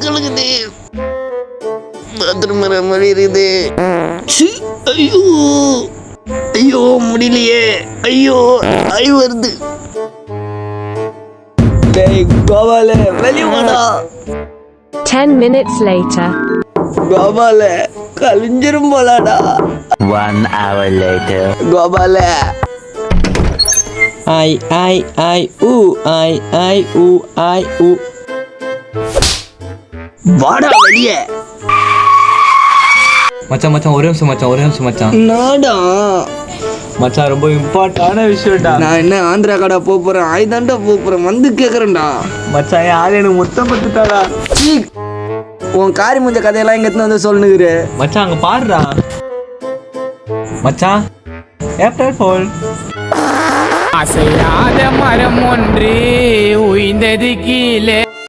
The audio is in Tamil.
கலங்குது. பாத்ரூம் வர மாதிரி இருக்குது. ஐயோ ஐயோ முடியலையே. ஐயோ ஐ வருது. கோபால வெளியே வாடா. 10 minutes later. Gopala கலிஞ்சிரும் போலாடா. 1 hour later. Gopala ஐ ஐ ஐ ஊ ஐ ஐ ஊ ஐ ஊ. வாடா வெளியே. மச்சான் மச்சான் ஒரே நிமிஷம் மச்சான். நாடா மச்சான் ரொம்ப இம்பார்ட்டான விஷயம்டா. நான் என்ன ஆந்திரா கடை போறேன், ஆயுதாண்டா போறேன், வந்து கேக்குறேன்டா. மச்சான் யாரு எனக்கு முத்தம் பத்துட்டாடா. உன் காரி முஞ்ச கதையெல்லாம் இங்க வந்து சொல்லுங்கிற. மச்சான் அங்க பாடுறா. மச்சான் ஏப்ரல் ஃபோல். அசையாத மரம் ஒன்று உய்ந்தது கீழே.